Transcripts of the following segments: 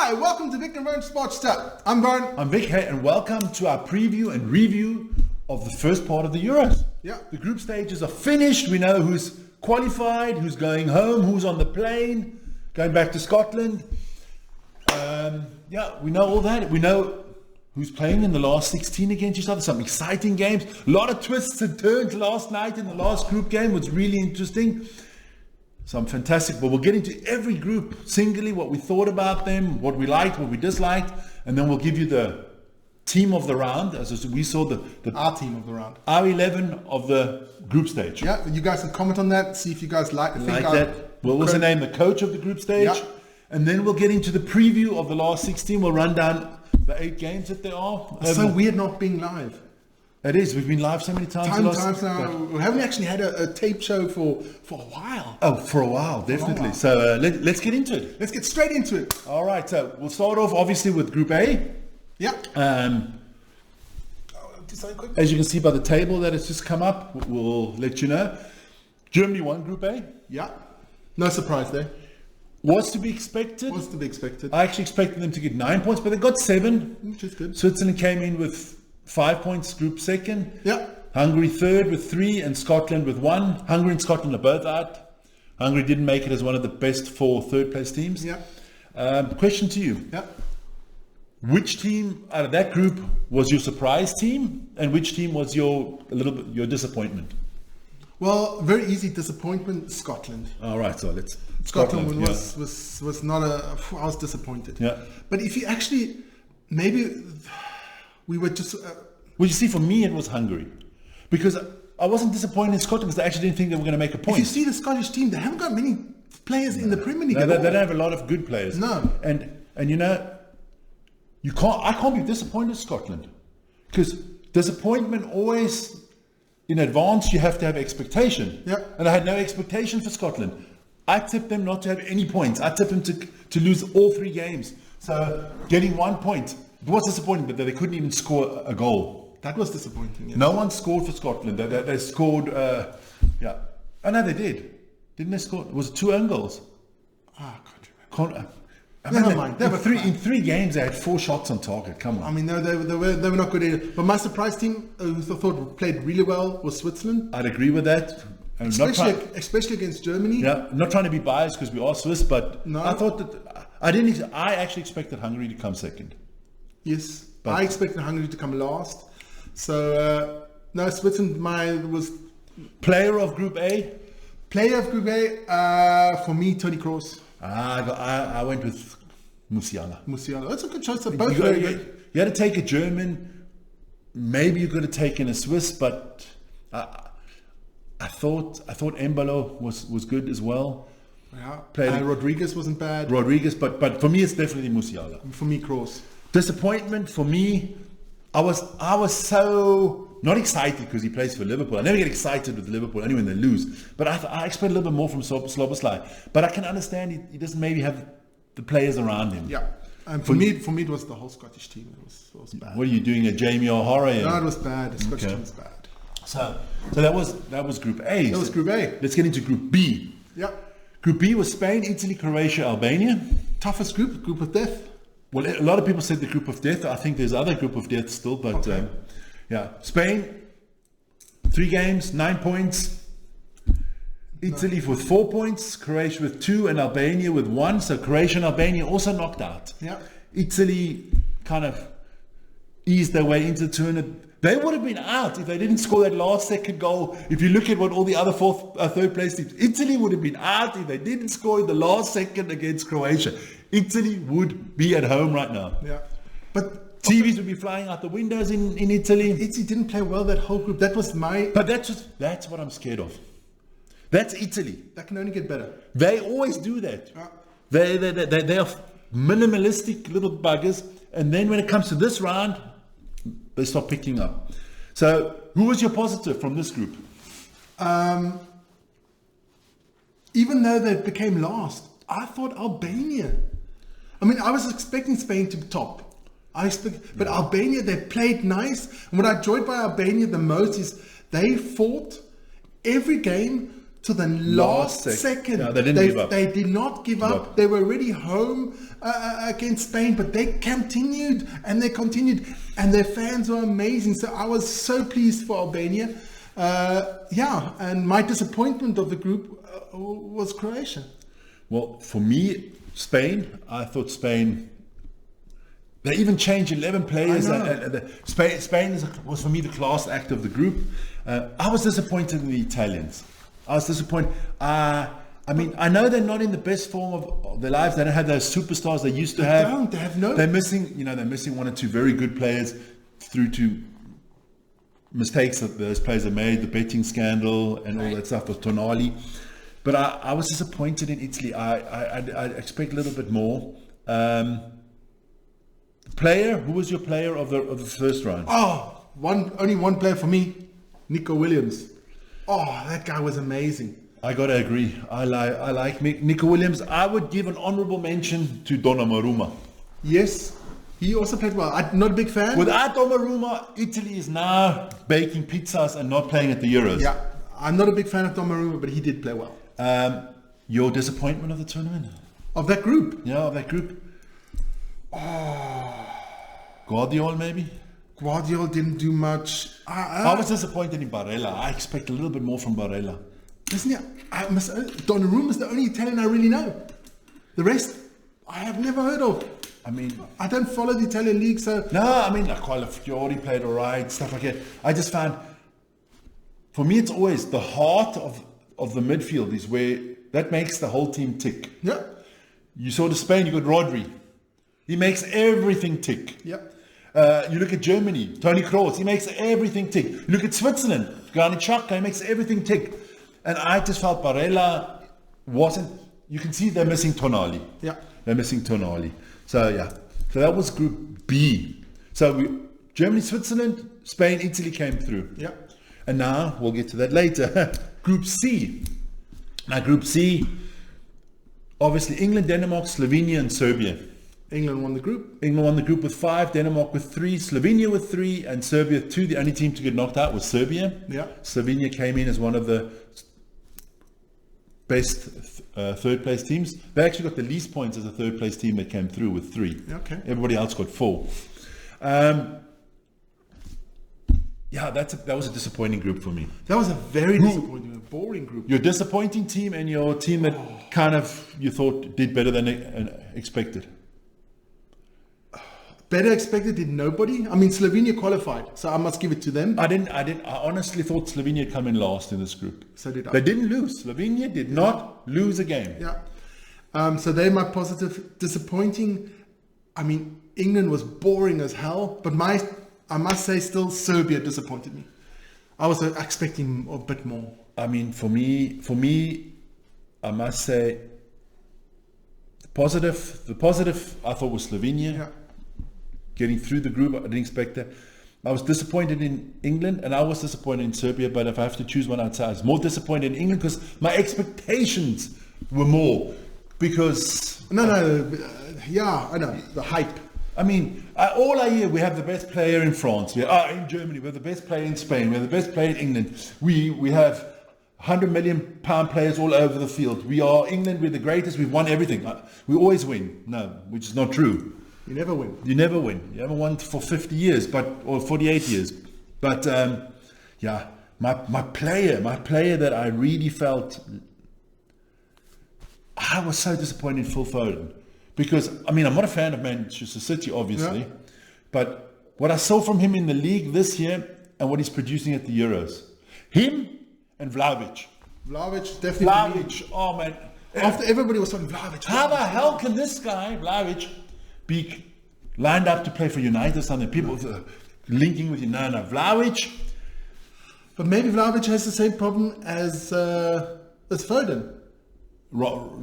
Hi, welcome to Vic and Vern Sports Chat. I'm Vern. I'm Vic, hey, and welcome to our preview and review of the first part of the Euros. Yeah. The group stages are finished. We know who's qualified, who's going home, who's on the plane, going back to Scotland. We know all that. We know who's playing in the last 16 against each other. Some exciting games. A lot of twists and turns last night in the last group game. Was really interesting. Some fantastic, but we'll get into every group singly, what we thought about them, what we liked, what we disliked, and then we'll give you the team of the round, as we saw our team of the round. Our 11 of the group stage. Yeah, you guys can comment on that, see if you guys like that. We'll also name the coach of the group stage, and then we'll get into the preview of the last 16. We'll run down the 8 games that there are. It's so weird not being live. It is. We've been live so many times. Times now. We haven't actually had a tape show for a while. Oh, for a while, definitely. So let's get into it. Let's get straight into it. All right. So we'll start off obviously with Group A. Yeah. As you can see by the table that has just come up, we'll let you know. Germany won Group A. Yeah. No surprise there. Was to be expected. I actually expected them to get 9 points, but they got 7. Which is good. Switzerland came in with 5 points, group second. Yeah. Hungary third with 3 and Scotland with 1. Hungary and Scotland are both out. Hungary didn't make it as one of the best 4 third place teams. Yeah. Question to you. Yeah. Which team out of that group was your surprise team, and which team was your disappointment? Well, very easy disappointment, Scotland. All right, so let's. Scotland was not I was disappointed. Yeah. But if you actually, maybe we were just. Well, you see, for me, it was Hungary, because I wasn't disappointed in Scotland because I actually didn't think they were going to make a point. If you see the Scottish team, they haven't got many players in the Premier League. No, they don't have a lot of good players. No. And you know, I can't be disappointed in Scotland, because disappointment always, in advance, you have to have expectation. Yeah. And I had no expectation for Scotland. I tipped them not to have any points. I tipped them to lose all 3 games. So getting 1 point, it was disappointing, but they couldn't even score a goal. That was disappointing. Yes. No one scored for Scotland. They scored, Oh no, they did. Didn't they score? Was it 2 own goals? I can't remember. Never mind. In 3 games, they had 4 shots on target. Come on. I mean, no, they were not good either. But my surprise team, who I thought played really well, was Switzerland. I'd agree with that. Especially against Germany. Yeah, not trying to be biased because we are Swiss, but no. I thought that I actually expected Hungary to come second. Yes, but I expected Hungary to come last. So no, Switzerland was player of Group A. Player of Group A for me, Toni Kroos. I went with Musiala. That's a good choice. They're both very good. You had to take a German. Maybe you could have taken a Swiss, but I thought Embolo was good as well. Yeah. Rodriguez wasn't bad. But for me, it's definitely Musiala. For me, Kroos. Disappointment for me. I was so not excited because he plays for Liverpool. I never get excited with Liverpool, only when they lose. But I expect a little bit more from Szoboszlai. But I can understand he doesn't maybe have the players around him. Yeah. And for me, it was the whole Scottish team. It was bad. What are you doing, a Jamie O'Hara? No, it was bad. The Scottish team was bad. So that was Group A. That was Group A. Let's get into Group B. Yeah. Group B was Spain, Italy, Croatia, Albania. Toughest group of death. Well, a lot of people said the group of death. I think there's other group of death still, but Spain, 3 games, 9 points. Italy with 4 points, Croatia with 2, and Albania with 1. So Croatia and Albania also knocked out. Yeah. Italy kind of eased their way into the tournament. They would have been out if they didn't score that last second goal. If you look at what all the other third place teams, Italy would have been out if they didn't score in the last second against Croatia. Italy would be at home right now. Yeah. But TVs would be flying out the windows in Italy. Italy didn't play well that whole group. That was But that's what I'm scared of. That's Italy. That can only get better. They always do that. Yeah. They are minimalistic little buggers, and then when it comes to this round, they start picking up. So, who was your positive from this group? Even though they became last, I thought Albania. I mean, I was expecting Spain to top. But Albania, they played nice. And what I enjoyed by Albania the most is they fought every game to the last second. No, they didn't give up. They did not give up. They were already home against Spain, but they continued, and and their fans were amazing. So I was so pleased for Albania. And my disappointment of the group was Croatia. Well, for me, Spain, I thought Spain... They even changed 11 players. Spain was for me the class act of the group. I was disappointed in the Italians. I was disappointed. I know they're not in the best form of their lives. They don't have those superstars they used to have. They have no. They're missing one or two very good players through to mistakes that those players have made, the betting scandal and all that stuff with Tonali. But I was disappointed in Italy. I expect a little bit more. Player, who was your player of the first round? Only one player for me, Nico Williams. That guy was amazing. I gotta agree. I like Nico Williams. I would give an honourable mention to Donnarumma. Yes, he also played well. I'm not a big fan. Without Donnarumma, Italy is now baking pizzas and not playing at the Euros. Yeah, I'm not a big fan of Donnarumma, but he did play well. Your disappointment of the tournament? Of that group? Yeah, of that group. Guardiola, maybe? Guardiola didn't do much. I was disappointed in Barella. I expect a little bit more from Barella. Isn't it? Donnarumma is the only Italian I really know. The rest, I have never heard of. I don't follow the Italian league, so... No, like Fiori played all right, stuff like that. I just found, for me, it's always the heart of the midfield is where that makes the whole team tick. Yeah. You saw the Spain, you got Rodri. He makes everything tick. Yeah. You look at Germany, Toni Kroos, he makes everything tick. You look at Switzerland, Granit Xhaka, he makes everything tick. And I just felt Barella wasn't... You can see they're missing Tonali. Yeah. They're missing Tonali. So, yeah. So that was Group B. So Germany, Switzerland, Spain, Italy came through. Yeah. And now, we'll get to that later. Group C. Now, Group C, obviously England, Denmark, Slovenia, and Serbia. England won the group. England won the group with 5, Denmark with 3, Slovenia with 3, and Serbia 2. The only team to get knocked out was Serbia. Yeah. Slovenia came in as one of the best third place teams. They actually got the least points as a third place team that came through with 3. Okay. Everybody else got 4. That was a disappointing group for me. That was a very disappointing, boring group. Your disappointing team and your team that kind of you thought did better than expected. Better expected did nobody. Slovenia qualified, so I must give it to them. I honestly thought Slovenia would come in last in this group. So did I. They didn't lose. Slovenia did not lose a game. Yeah. So they're my positive. Disappointing. England was boring as hell, but I must say still Serbia disappointed me. I was expecting a bit more. For me, I must say the positive I thought was Slovenia. Yeah. Getting through the group, I didn't expect that. I was disappointed in England and I was disappointed in Serbia, but if I have to choose one, I'd say I was more disappointed in England because my expectations were more. Because... I know, the hype. All I hear, we have the best player in France, in Germany, we have the best player in Spain, we have the best player in England, we have £100 million players all over the field. We are England, we're the greatest, we've won everything. We always win. No, which is not true. You never win. You never win. You haven't won for 50 years, or 48 years. But my player that I really felt, I was so disappointed in Phil Foden. Because, I'm not a fan of Manchester City, obviously. But what I saw from him in the league this year and what he's producing at the Euros. Him and Vlahovic. Vlahovic, definitely. Oh man. After everybody was talking Vlahovic. How the hell can this guy, Vlahovic, be lined up to play for United or something? People linking with you. No, Vlahovic. But maybe Vlahovic has the same problem as Foden.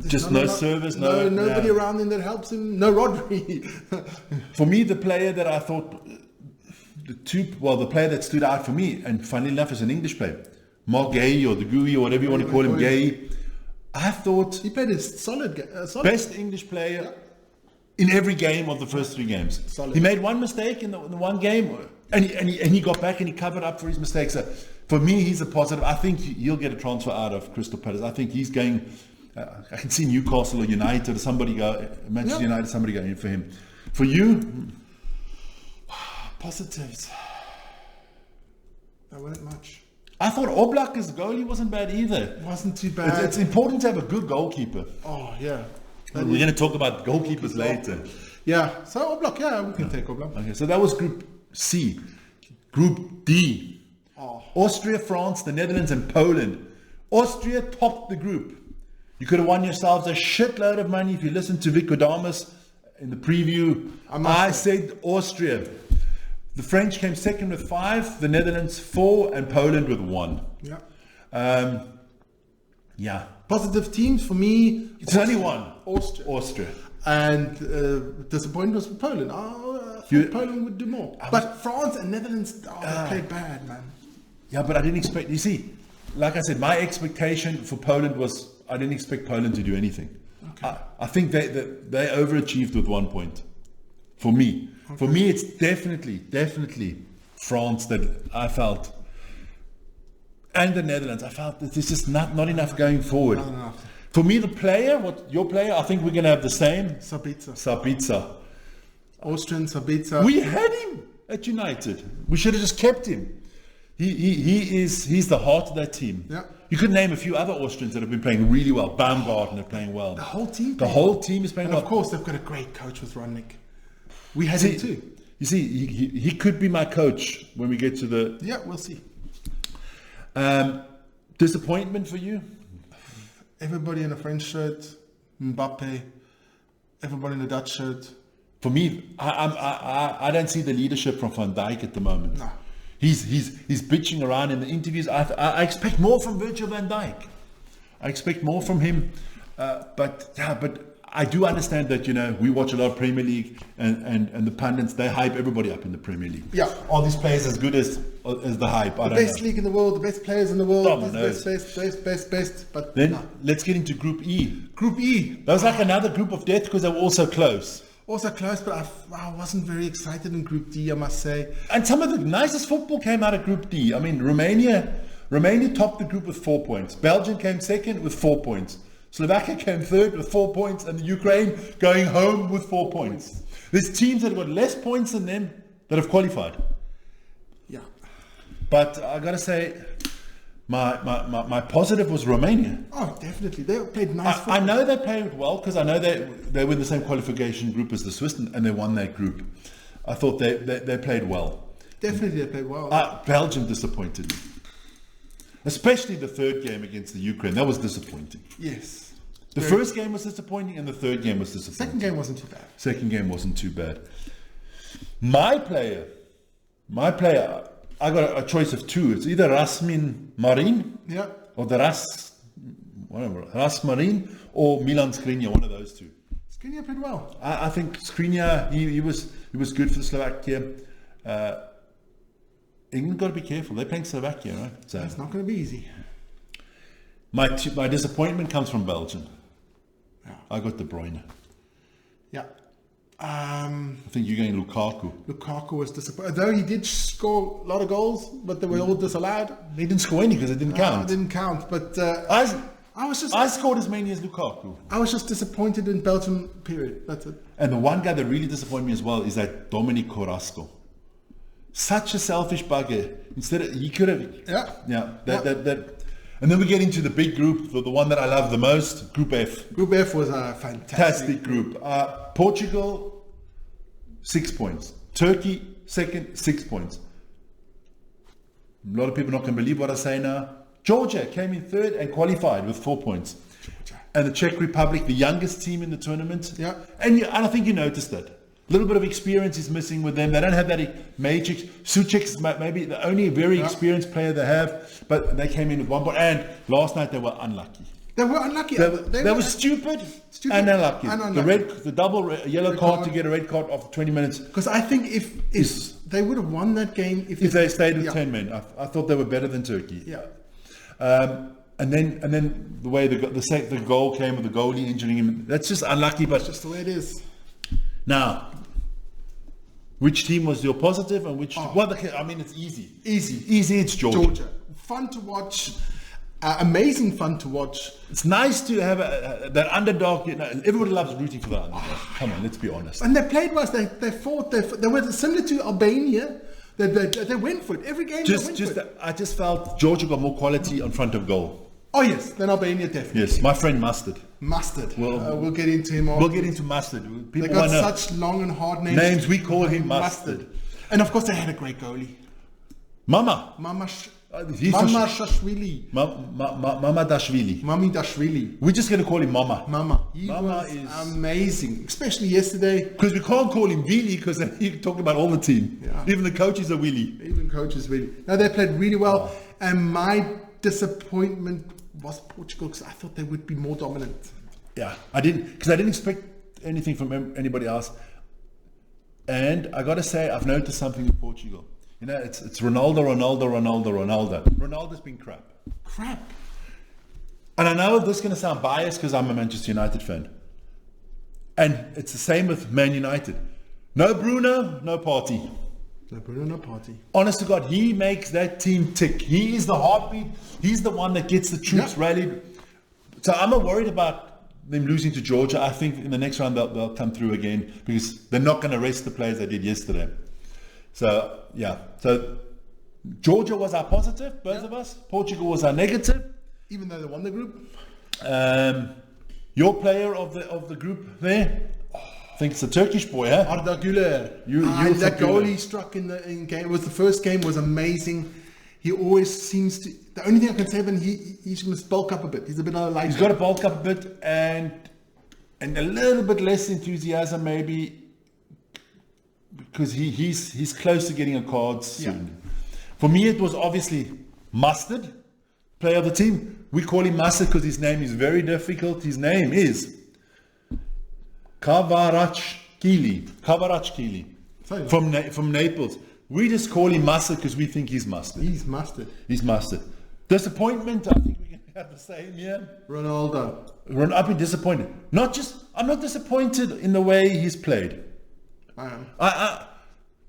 Just no service, nobody around him that helps him. No Rodri. For me, the player that I thought, the player that stood out for me, and funnily enough, is an English player, Mark Gay or the Gooey or whatever you want to call him, Gay. I thought he played a solid. Best English player in every game of the first 3 games. Solid. He made one mistake in the one game, and he got back and he covered up for his mistakes. So For me, he's a positive. I think he'll get a transfer out of Crystal Palace. I think he's going. I can see Newcastle or United or somebody go, Manchester United, somebody going in for him. For you, positives. There weren't much. I thought Oblak as goalie wasn't bad either. Wasn't too bad. It's important to have a good goalkeeper. Oh yeah. We're going to talk about goalkeepers later. Yeah. So Oblak, we can take Oblak. Okay, so that was Group C. Group D. Austria, France, the Netherlands, and Poland. Austria topped the group. You could have won yourselves a shitload of money if you listened to Vic Odamas in the preview. I said Austria. The French came second with 5, the Netherlands 4, and Poland with 1. Yeah. Positive teams for me. It's only one. Austria. And disappointment was for Poland. I thought Poland would do more. But France and Netherlands, they played bad, man. Yeah, but I didn't expect. You see, like I said, my expectation for Poland was I didn't expect Poland to do anything. Okay. I think they overachieved with 1 point. For me. Okay. For me, it's definitely France that I felt. And the Netherlands, I felt that there's just not enough going forward. Not enough. For me, the player, your player, I think we're going to have the same. Sabitzer. Austrian Sabitzer. We had him at United. We should have just kept him. He's the heart of that team. Yeah. You could name a few other Austrians that have been playing really well. Baumgarten are playing well. The whole team. Is playing well. And of course, they've got a great coach with Rangnick. We had him too. You see, he could be my coach when we get to the... Yeah, we'll see. Disappointment for you? Everybody in a French shirt, Mbappe, everybody in a Dutch shirt. For me, I don't see the leadership from Van Dijk at the moment. No. He's bitching around in the interviews. I expect more from Virgil van Dijk. I expect more from him. But I do understand that, we watch a lot of Premier League and the pundits, they hype everybody up in the Premier League. Yeah. Are these players as good as the hype? The best league in the world, the best players in the world, best. But then let's get into Group E. Group E. That was like another group of death because they were also close. But I wasn't very excited in Group D, I must say. And some of the nicest football came out of Group D. I mean, Romania topped the group with 4 points. Belgium came second with 4 points. Slovakia came third with 4 points, and the Ukraine going home with 4 points. There's teams that have got less points than them that have qualified. Yeah. But I got to say, my positive was Romania. Oh, definitely. They played nice football. I know they played well because I know they were in the same qualification group as the Swiss, and they won that group. I thought they played well. Definitely they played well. Belgium disappointed me. Especially the third game against the Ukraine. That was disappointing. Yes. The first game was disappointing and the third game was disappointing. Second game wasn't too bad. My player, I got a choice of two. It's either Rasmin Marin or Ras Marin or Milan Skriniar, one of those two. Skriniar played well. I think Skriniar, he was good for the Slovakia. England got to be careful. They're playing Slovakia, right? So it's not going to be easy. My disappointment comes from Belgium. Yeah. I got De Bruyne. Yeah. I think you're going Lukaku. Lukaku was disappointed. Though he did score a lot of goals, but they were all disallowed. He didn't score any because it didn't count. It didn't count. But I scored as many as Lukaku. I was just disappointed in Belgium, period. That's it. And the one guy that really disappointed me as well is that Dominic Carrasco. Such a selfish bugger. He could have... Yeah. And then we get into the big group, the one that I love the most, Group F. Group F was a fantastic group. Portugal, 6 points. Turkey, second, 6 points. A lot of people not going to believe what I say now. Georgia came in third and qualified with 4 points. Georgia. And the Czech Republic, the youngest team in the tournament. Yeah. And I think you noticed that. A little bit of experience is missing with them. They don't have that major... Suchek's maybe the only very experienced player they have, but they came in with 1 point. And last night they were unlucky. They were unlucky. They were stupid and unlucky. The double yellow card to get a red card after 20 minutes. Because I think if they would have won that game... If they stayed with 10 men. I thought they were better than Turkey. Yeah. And then the way the goal came with the goalie injuring him, that's just unlucky. But it's just the way it is. Now, Which team was your positive and which? Well, I mean, it's easy. Easy. It's Georgia. Fun to watch. Amazing fun to watch. It's nice to have that underdog. You know, everybody loves rooting for the underdog. Come on, let's be honest. And they played well. They fought. They were similar to Albania. They went for it every game. I just felt Georgia got more quality on front of goal. Oh yes, then Albania definitely. Yes, my friend Mustard. We'll get into him. We'll get into Mustard. People they got such long and hard names. We call him Mustard. And of course, they had a great goalie. Mama Shashvili. Mama Dashvili. Mami Dashvili. We're just going to call him Mama. Mama is amazing, especially yesterday. Because we can't call him Vili because you're talking about all the team. Yeah. Even the coaches are Willy. No, they played really well. And my disappointment was Portugal because I thought they would be more dominant. Yeah, I didn't expect anything from anybody else. And I got to say, I've noticed something with Portugal. You know, it's Ronaldo. Ronaldo's been crap. And I know this is going to sound biased because I'm a Manchester United fan. And it's the same with Man United. No Bruno, no party. Honest to God, he makes that team tick. He is the heartbeat. He's the one that gets the troops rallied. So I'm not worried about them losing to Georgia. I think in the next round they'll come through again because they're not going to rest the players they did yesterday. So, yeah. So, Georgia was our positive, both of us. Portugal was our negative. Even though they won the group. Your player of the group there, I think it's a Turkish boy, huh? Arda Güler. That goal he struck in game, was the first game, was amazing. He always seems to... The only thing I can say about him, he must bulk up a bit. He's a bit lighter. He's got to bulk up a bit and a little bit less enthusiasm maybe. Because he's close to getting a card soon. Yeah. For me, it was obviously Mustard, player of the team. We call him Mustard because his name is very difficult. His name is Kvaratskhelia from Naples. We just call him Mustard because we think he's Mustard. He's Mustard. Disappointment, I think we're going to have the same here. Ronaldo. I've been disappointed. I'm not disappointed in the way he's played.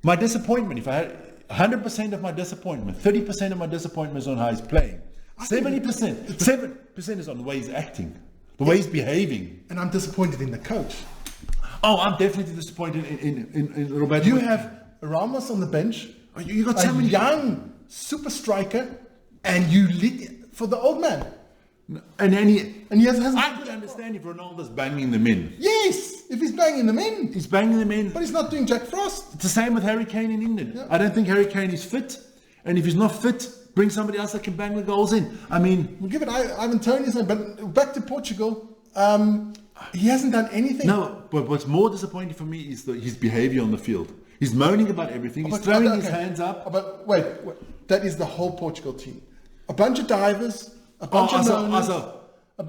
My disappointment, if I had 100% of my disappointment, 30% of my disappointment is on how he's playing. 7% is on the way he's acting, the way he's behaving. And I'm disappointed in the coach. Oh, I'm definitely disappointed in Roberto. You have Ramos on the bench. You got some young super striker, and you lit for the old man. And he hasn't. I could understand if Ronaldo's banging them in. Yes, if he's banging them in. He's banging them in. But he's not doing Jack Frost. It's the same with Harry Kane in England. Yeah. I don't think Harry Kane is fit. And if he's not fit, bring somebody else that can bang the goals in. I mean... We'll give it Ivan Toney's name. But back to Portugal, he hasn't done anything. No, but what's more disappointing for me is his behaviour on the field. He's moaning about everything. He's throwing his hands up. But wait, that is the whole Portugal team. A bunch of divers, a bunch of moaners.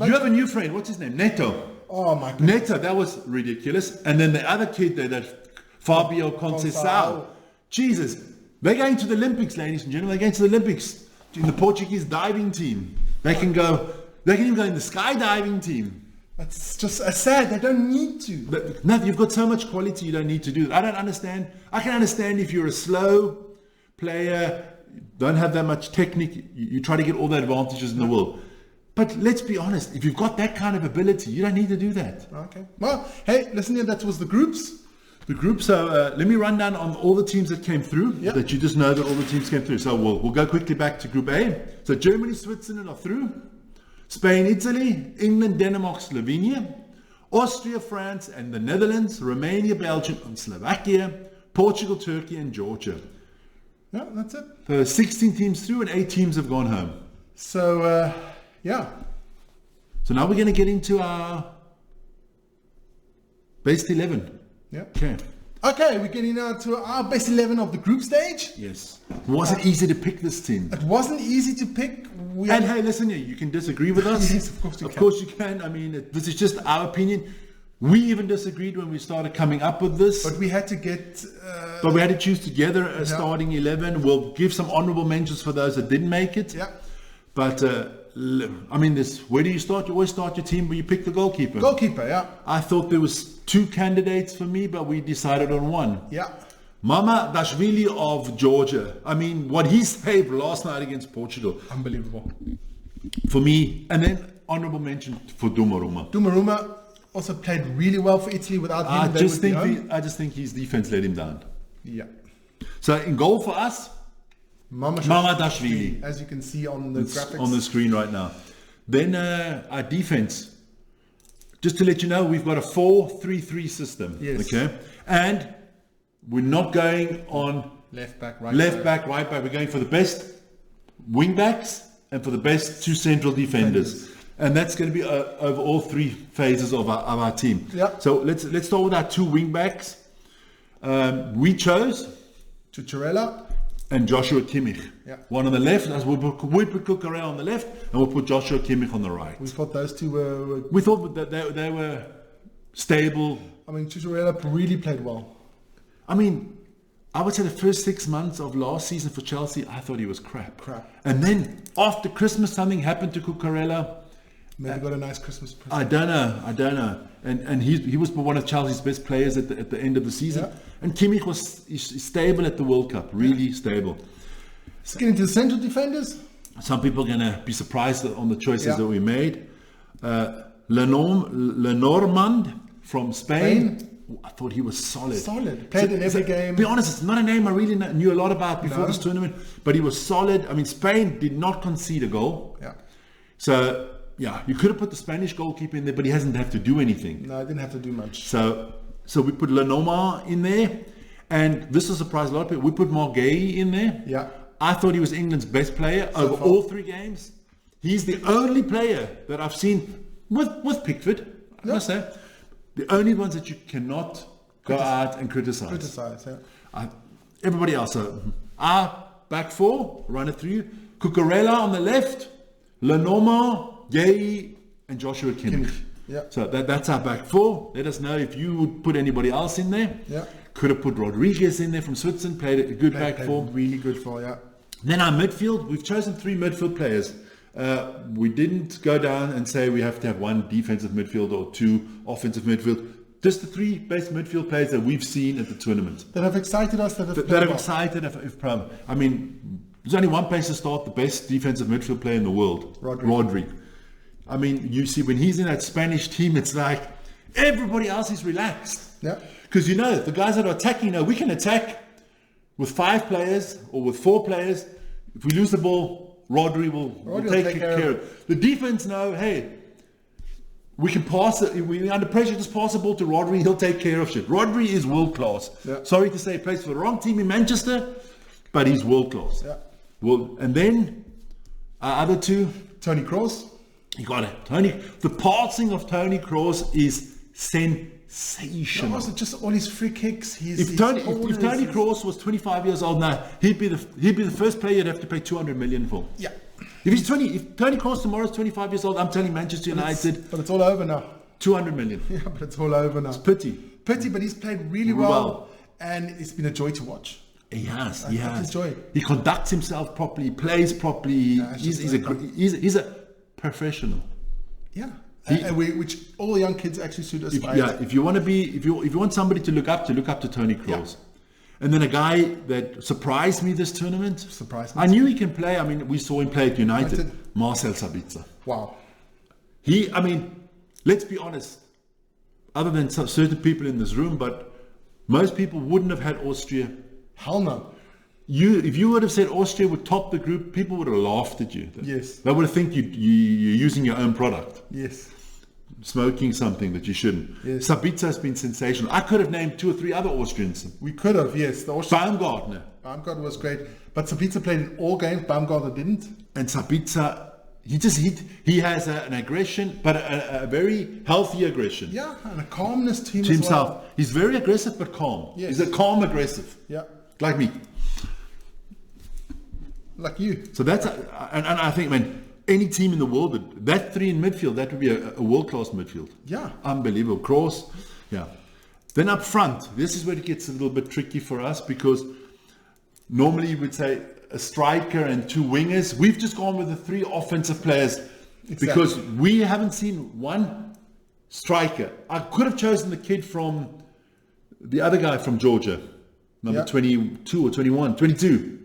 You have a new friend. What's his name? Neto. Oh my goodness. Neto, that was ridiculous. And then the other kid there, that Fabio Conceição. Jesus. They're going to the Olympics, ladies and gentlemen. They're going to the Olympics. In the Portuguese diving team. They can even go in the skydiving team. That's just sad. They don't need to. No, you've got so much quality, you don't need to do that. I don't understand. I can understand if you're a slow player, don't have that much technique, you try to get all the advantages in the world. But let's be honest, if you've got that kind of ability, you don't need to do that. Okay. Well, hey, listen here, that was the groups. The group, so let me run down on all the teams that came through, that you just know that all the teams came through. So we'll go quickly back to Group A. So Germany, Switzerland are through. Spain, Italy, England, Denmark, Slovenia, Austria, France, and the Netherlands, Romania, Belgium, and Slovakia, Portugal, Turkey, and Georgia. Yeah, that's it. So 16 teams through and 8 teams have gone home. So, yeah. So now we're going to get into our best 11. Yeah. Okay, we're getting now to our best 11 of the group stage. Yes. Was it easy to pick this team? It wasn't easy to pick. Hey, listen here, you can disagree with us. Yes, of course you can. Of course you can. I mean, this is just our opinion. We even disagreed when we started coming up with this. But we had to get... But we had to choose together a starting 11. We'll give some honourable mentions for those that didn't make it. Yeah. But, I mean, where do you start? You always start your team where you pick the goalkeeper. Goalkeeper, yeah. I thought there was 2 candidates for me, but we decided on one. Yeah. Mama Dashvili of Georgia. I mean, what he saved last night against Portugal. Unbelievable. For me, and then honourable mention for Donnarumma. Donnarumma also played really well for Italy. Without him, I just think his defense let him down. Yeah. So in goal for us, Mamardashvili, as you can see on the graphics on the screen right now. Then our defense. Just to let you know, we've got a 4-3-3 system. Yes. Okay, and we're not going on left back, right back. We're going for the best wing backs and for the best two central defenders. And that's going to be over all three phases of our team. Yeah. So let's start with our two wing backs. We chose Cucurella and Joshua Kimmich. Yeah. One on the left, as we put Cucurella on the left, and we'll put Joshua Kimmich on the right. We thought those two were... We thought that they were stable. I mean, Cucurella really played well. I mean, I would say the first 6 months of last season for Chelsea, I thought he was crap. And then after Christmas, something happened to Cucurella. Maybe got a nice Christmas present. I don't know. And he was one of Chelsea's best players at the end of the season. Yeah. And Kimmich was stable at the World Cup, really stable. Let's get into the central defenders. Some people are going to be surprised on the choices that we made. Lenormand from Spain. I thought he was solid. Played in every game. To be honest, it's not a name I really knew a lot about before this tournament, but he was solid. I mean, Spain did not concede a goal. Yeah. So, yeah, you could have put the Spanish goalkeeper in there, but he hasn't have to do anything. No, I didn't have to do much. So we put Lenormand in there, and this will surprise a lot of people. We put Margay in there. Yeah. I thought he was England's best player over all three games. He's the only player that I've seen with Pickford, I must say. The only ones that you cannot go out and criticize. Yeah. Everybody else. Our back four, run it through. Cucurella on the left, Lenormand, Gay, and Joshua Kimmich. Yeah. So that's our back four. Let us know if you would put anybody else in there. Yeah. Could have put Rodriguez in there from Switzerland, played a good back four. Really good for, yeah. Then our midfield, we've chosen 3 midfield players. We didn't go down and say we have to have 1 defensive midfield or 2 offensive midfield. Just the 3 best midfield players that we've seen at the tournament. That have excited us. That have excited. I mean, there's only one place to start, the best defensive midfield player in the world. Rodri. I mean, you see, when he's in that Spanish team, it's like everybody else is relaxed. Yeah. Because you know, the guys that are attacking, we can attack with 5 players or with 4 players. If we lose the ball, Rodri will take care of it. The defense know, hey, we can pass it. We under pressure, just pass the ball to Rodri. He'll take care of shit. Rodri is world class. Yeah. Sorry to say, he plays for the wrong team in Manchester, but he's world class. Yeah. Well, and then our other 2, Toni Kroos. You got it, the passing of Toni Kroos is sensational. Also, just all his free kicks. If Toni Kroos was 25 years old now, he'd be the first player you'd have to pay 200 million for. Yeah. If Toni Kroos tomorrow is 25 years old, I'm telling Manchester United. But it's all over now. 200 million. Yeah, but it's all over now. It's pity, but he's played really well, and it's been a joy to watch. He has. Joy. He conducts himself properly, plays properly. Yeah, he's a professional. Yeah. Which all young kids actually should aspire to. If you want somebody to look up to Toni Kroos. Yeah. And then a guy that surprised me this tournament. I knew he can play. I mean, we saw him play at United. Marcel Sabitzer. Wow. Let's be honest. Other than certain people in this room, but most people wouldn't have had Austria. Hell no. If you would have said Austria would top the group, people would have laughed at you. Yes. They would have think you're using your own product. Yes. Smoking something that you shouldn't. Yes. Sabitzer has been sensational. I could have named 2 or 3 other Austrians. We could have, yes. Baumgartner was great. But Sabitzer played in all games. Baumgartner didn't. And Sabitzer, he has an aggression, but a very healthy aggression. Yeah, and a calmness to him himself. Well. He's very aggressive but calm. Yes. He's a calm aggressive. Yeah. Like me. Like you. So that's and I think, man, any team in the world, that 3 in midfield, that would be a world-class midfield. Yeah. Unbelievable. Kroos. Yeah. Then up front, this is where it gets a little bit tricky for us, because normally you would say a striker and 2 wingers. We've just gone with the 3 offensive players because we haven't seen one striker. I could have chosen the kid from the other guy from Georgia. number 22 or 21, 22.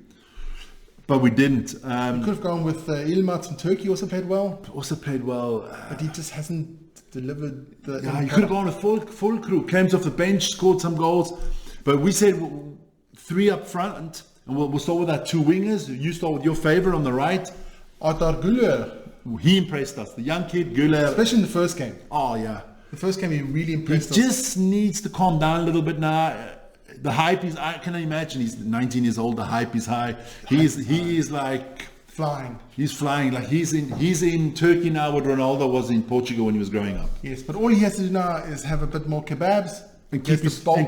But we didn't. We could have gone with Ilmaz from Turkey, also played well. But he just hasn't delivered the... Yeah, he could have gone with full crew. Came off the bench, scored some goals. But we said 3 up front. And we'll start with our 2 wingers. You start with your favourite on the right. Adar Güler. He impressed us. The young kid, Güler. Especially in the first game. Oh, yeah. The first game, he really impressed us. He just needs to calm down a little bit now. The hype is, I can imagine, he's 19 years old, the hype is high. He is like... Flying. He's flying. Like he's in Turkey now what Ronaldo was in Portugal when he was growing up. Yes, but all he has to do now is have a bit more kebabs. And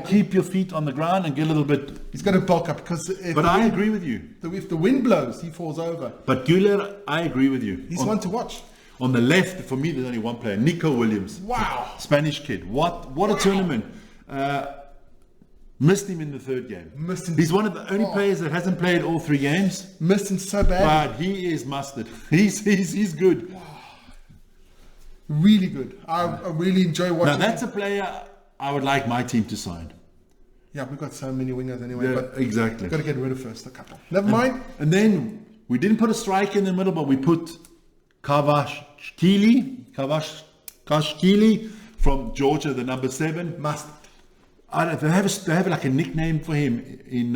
keep your feet on the ground and get a little bit... He's got to bulk up because... But I agree with you. If the wind blows, he falls over. But Güler, I agree with you. He's one to watch. On the left, for me, there's only one player, Nico Williams. Wow. Spanish kid. What a tournament. Missed him in the 3rd game. He's one of the only players that hasn't played all 3 games. Missed him so bad. But he is mustard. He's good. Wow. Really good. I really enjoy watching. Now that's a player I would like my team to sign. Yeah, we've got so many wingers anyway. Yeah, but exactly. We've got to get rid of first a couple. Never mind. And then we didn't put a striker in the middle, but we put Kavashkili from Georgia, the number 7. Mustard. I don't know, they have like a nickname for him in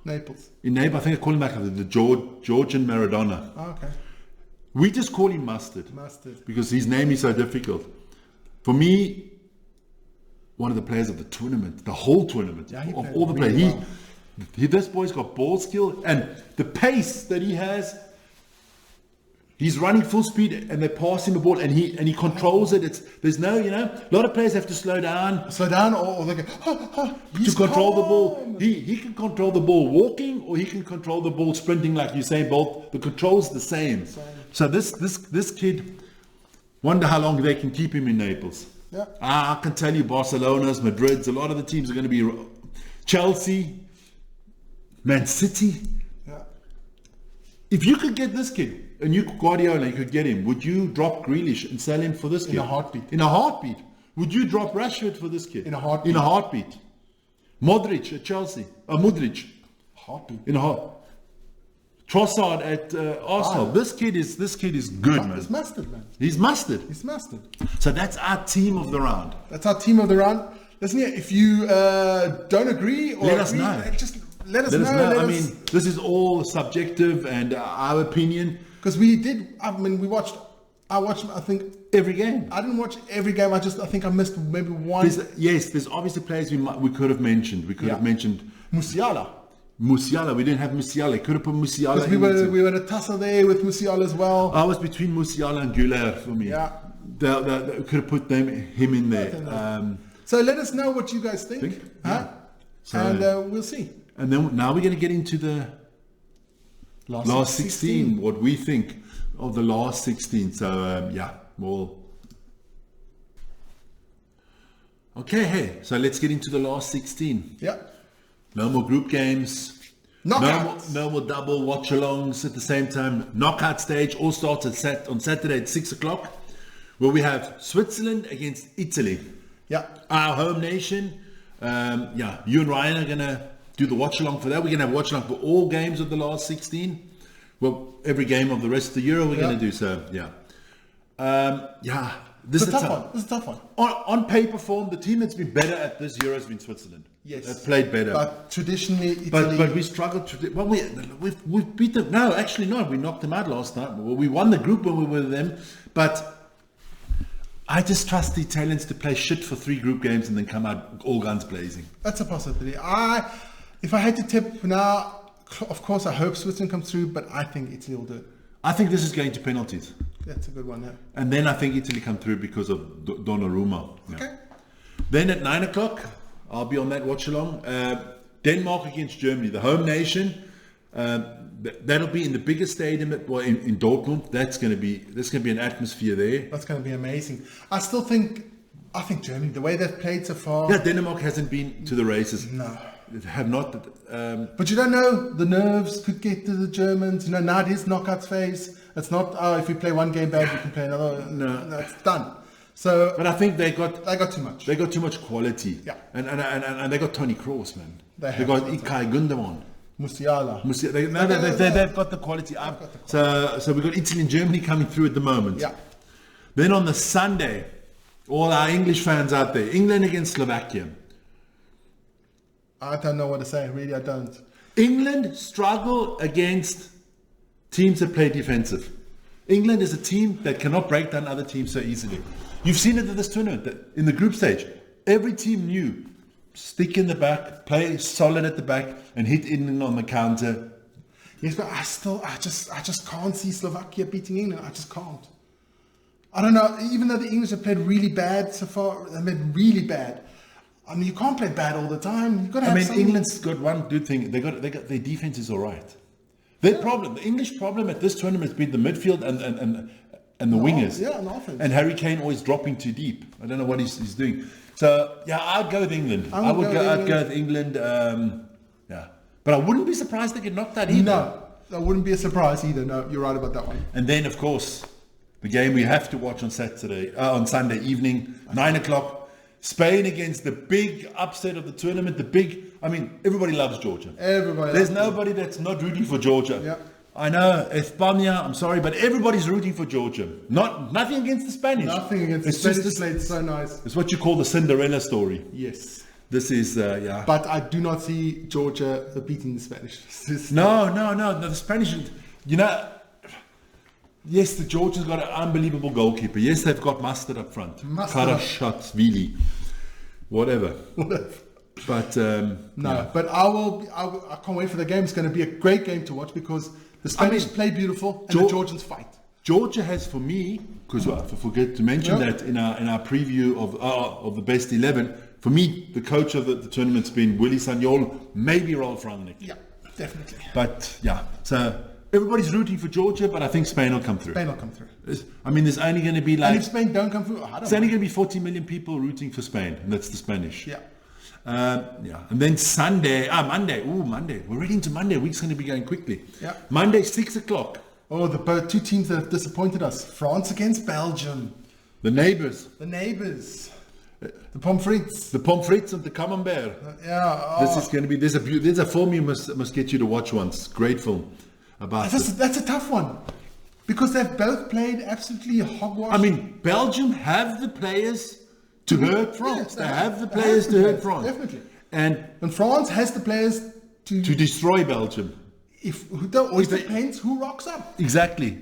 Naples. In Naples, I think they call him like the Georgian Maradona. Oh, okay. We just call him Mustard. Because his name is so difficult. For me, one of the players of the tournament, the whole tournament, of all the players. This boy's got ball skill and the pace that he has. He's running full speed and they pass him the ball and he controls it. There's no, a lot of players have to slow down. Or they go, to control the ball. He can control the ball walking or he can control the ball sprinting like you say, both. The control's the same. So this kid, wonder how long they can keep him in Naples. Yeah. I can tell you Barcelona's, Madrid's, a lot of the teams are going to be Chelsea, Man City. Yeah. If you could get this kid, and you Guardiola, you could get him, would you drop Grealish and sell him for this kid? In a heartbeat. In a heartbeat. Would you drop Rashford for this kid? In a heartbeat. In a heartbeat. Modric at Chelsea. Modric. Heartbeat. In a heartbeat. Trossard at Arsenal. This kid is good, man. He's mustard, man. He's mustard. He's mustard. So that's our team of the round. That's our team of the round. Listen here, if you don't agree or let us know. Just let us know. I mean, this is all subjective and our opinion. Because I watched, I think, every game. I didn't watch every game. I think I missed maybe one. There's obviously players we could have mentioned. We could have mentioned Musiala. We didn't have Musiala. Could have put Musiala in. We were in a tussle there with Musiala as well. I was between Musiala and Güler for me. Yeah. They could have put him in there. So let us know what you guys think. Yeah. And we'll see. And then now we're going to get into the last 16, what we think of the last 16. So, okay, hey, so let's get into the last 16. Yeah. No more group games. No more double watch-alongs at the same time. Knockout stage all starts on Saturday at 6 o'clock, where we have Switzerland against Italy. Yeah. Our home nation. You and Ryan are going to do the watch-along for that. We're going to have watch-along for all games of the last 16. Well, every game of the rest of the Euro we're going to do so. This is a tough one. On paper form, the team that's been better at this Euro has been Switzerland. Yes, they've played better. But traditionally, Italy. But we struggled to. Well, we've beat them. No, actually not. We knocked them out last night. Well, we won the group when we were with them. But I just trust the Italians to play shit for 3 group games and then come out all guns blazing. That's a possibility. If I had to tip now, of course, I hope Switzerland comes through, but I think Italy will do it. I think this is going to penalties. That's a good one, yeah. And then I think Italy come through because of Donnarumma. Yeah. Okay. Then at 9 o'clock, I'll be on that watch along. Denmark against Germany, the home nation. That'll be in the biggest stadium in Dortmund. There's going to be an atmosphere there. That's going to be amazing. I think Germany, the way they've played so far. Yeah, Denmark hasn't been to the races. No. They have not. But you don't know, the nerves could get to the Germans. Now it is knockouts phase. It's not, if we play one game bad, we can play another. No. It's done. So, But I think they got too much. They got too much quality. Yeah. And they got Tony Kroos, man. They got have Ilkay Gundogan. Musiala. They've got the quality. So we've got Italy and Germany coming through at the moment. Yeah. Then on the Sunday, all our English fans out there, England against Slovakia. I don't know what to say. Really, I don't. England struggle against teams that play defensive. England is a team that cannot break down other teams so easily. You've seen it at this tournament, that in the group stage. Every team knew, stick in the back, play solid at the back, and hit in on the counter. Yes, but I just can't see Slovakia beating England. I just can't. I don't know. Even though the English have played really bad so far, they've been really bad. I mean, you can't play bad all the time. You've got to have something. England's got one good thing. They got their defense is all right. Their problem, the English problem at this tournament has been the midfield and the wingers. Yeah, and offense. And Harry Kane always dropping too deep. I don't know what he's doing. So yeah, I'd go with England. I'd go with England. Yeah, but I wouldn't be surprised they get knocked out either. No, that wouldn't be a surprise either. No, you're right about that one. And then of course, the game we have to watch on Sunday evening, 9:00. Spain against the big upset of the tournament. Everybody loves Georgia. There's nobody that's not rooting for Georgia. Yeah. I know, España, I'm sorry, but everybody's rooting for Georgia. Nothing against the Spanish. Nothing against the Spanish. They played so nice. It's what you call the Cinderella story. Yes. This is, yeah. But I do not see Georgia beating the Spanish. No, the Spanish, yes, the Georgians got an unbelievable goalkeeper. Yes, they've got Mustard up front. Karashashvili. Whatever. But but I can't wait for the game. It's going to be a great game to watch because the Spanish play beautiful and the Georgians fight. Georgia has, for me, because I forget to mention that in our preview of the best 11. For me, the coach of the tournament's been Willy Sagnol, maybe Rolf Rangnick. Yeah, definitely. But yeah, so everybody's rooting for Georgia, but I think Spain will come through. There's only going to be and if Spain don't come through, it's only going to be 40 million people rooting for Spain, and that's the Spanish. Yeah. And then Monday. We're ready into Monday. Week's going to be going quickly. Yeah. Monday, 6:00. Oh, the two teams that have disappointed us: France against Belgium. The neighbours. The pommes frites. The pommes frites and the camembert. This is going to be. There's a film you must get you to watch once. Great film about. That's a tough one. Because they've both played absolutely hogwash. Belgium have the players to hurt France. They have the players to hurt France. Definitely. And France has the players to destroy Belgium. It depends who rocks up. Exactly.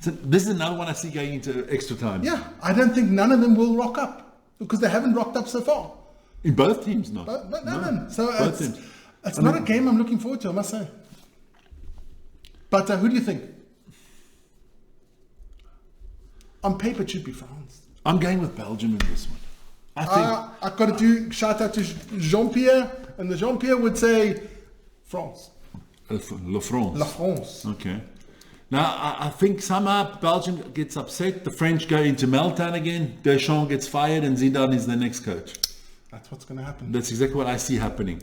This is another one I see going into extra time. Yeah, I don't think none of them will rock up because they haven't rocked up so far. In both teams, no. None. So it's not a game I'm looking forward to, I must say. But who do you think? On paper, it should be France. I'm going with Belgium in this one. I think I've got to do shout out to Jean-Pierre, and the Jean-Pierre would say France. La France. Okay. Now, I think somehow Belgium gets upset. The French go into meltdown again. Deschamps gets fired, and Zidane is the next coach. That's what's going to happen. That's exactly what I see happening.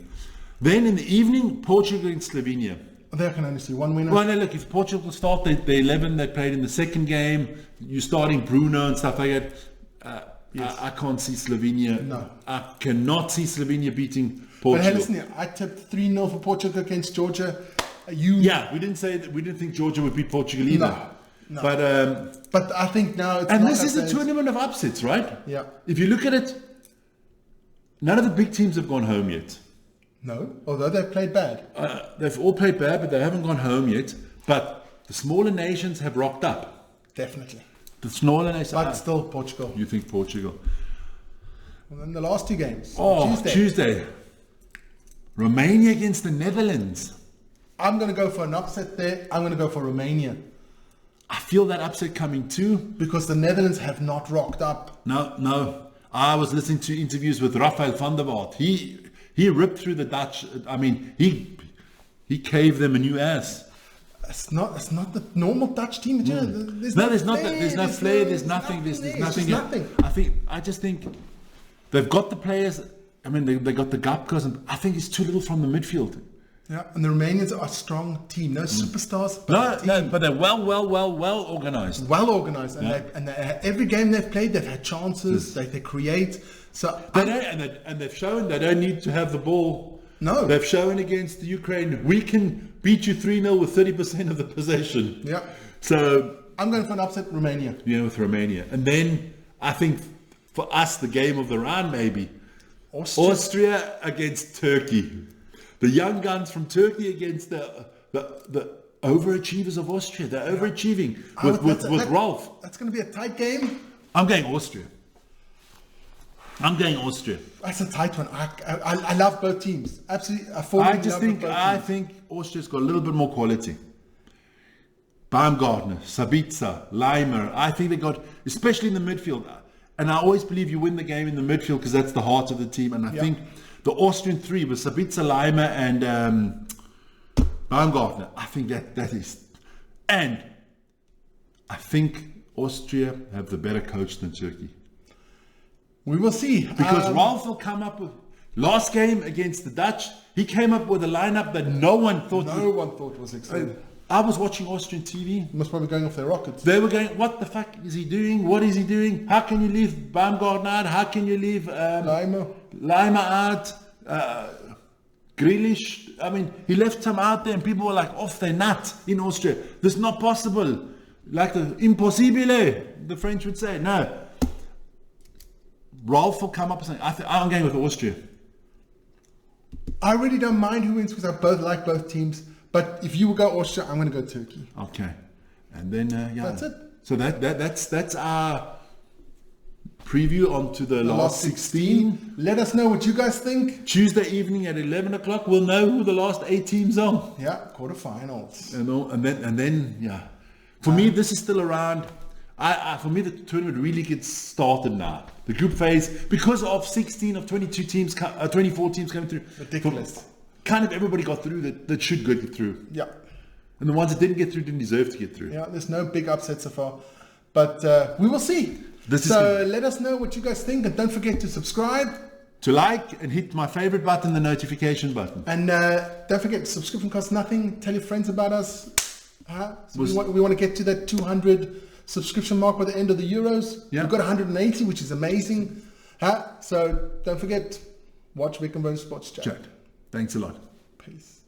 Then in the evening, Portugal against Slovenia. There can only see one winner. Well, no, look, if Portugal start the 11 they played in the second game, you're starting Bruno and stuff like that. Yes. I can't see Slovenia. No. I cannot see Slovenia beating Portugal. But hey, listen here, I tipped 3-0 for Portugal against Georgia. We didn't say that. We didn't think Georgia would beat Portugal either. No. But I think now it's and this is a tournament of upsets, right? Yeah. If you look at it, none of the big teams have gone home yet. No, although they've played bad. They've all played bad, but they haven't gone home yet. But the smaller nations have rocked up. Definitely. The smaller nations. But still Portugal. You think Portugal? And then the last two games. Tuesday. Romania against the Netherlands. I'm going to go for an upset there. I'm going to go for Romania. I feel that upset coming too. Because the Netherlands have not rocked up. No. I was listening to interviews with Rafael van der Vaart. He ripped through the Dutch. He caved them a new ass. It's not the normal Dutch team. There's no flair. There's nothing. I just think they've got the players. They got the Gapkas, and I think it's too little from the midfield. Yeah, and the Romanians are a strong team. No superstars, but a No, team. but they're well organized. Well organized, and, Yeah. every game they've played, they've had chances. They create. So And they've shown they don't need to have the ball. No. They've shown against the Ukraine, we can beat you 3-0 with 30% of the possession. Yeah. So, I'm going for an upset, Romania. with Romania. And then I think for us, the game of the round maybe. Austria against Turkey. The young guns from Turkey against the overachievers of Austria. They're overachieving with Rolf. That's going to be a tight game. I'm going Austria. That's a tight one. I love both teams. Absolutely. I think Austria's got a little bit more quality. Baumgartner, Sabitzer, Leimer. I think they got, especially in the midfield. And I always believe you win the game in the midfield because that's the heart of the team. And I think the Austrian three with Sabitzer, Leimer, and Baumgartner. I think that is, and I think Austria have the better coach than Turkey. We will see. Because Rolf will come up with, last game against the Dutch, he came up with a lineup that no one thought was exciting. I was watching Austrian TV. Must probably going off their rockets. They were going, what the fuck is he doing? What is he doing? How can you leave Baumgartner out? How can you leave Leimer out? Grealish? I mean, he left some out there and people were like off their nut in Austria. This is not possible. Like the impossibile, the French would say. No. Rolf will come up and say, I'm going with Austria. I really don't mind who wins because I like both teams. But if you will go Austria, I'm going to go Turkey. Okay. And then, that's it. So that's our preview onto the last 16. Let us know what you guys think. Tuesday evening at 11 o'clock, we'll know who the last 8 teams are. Yeah, quarterfinals. And then, for me, this is still around. For me, the tournament really gets started now. The group phase, because of 16 of 22 teams, 24 teams coming through. Ridiculous. Kind of everybody got through that should get through. Yeah. And the ones that didn't get through didn't deserve to get through. Yeah, there's no big upsets so far. But we will see. Let us know what you guys think. And don't forget to subscribe. To like and hit my favorite button, the notification button. And don't forget, subscription costs nothing. Tell your friends about us. We want to get to that 200 subscription mark by the end of the Euros. Yeah. We've got 180, which is amazing. So don't forget, watch Wick and Bone Sports Chat. Thanks a lot. Peace.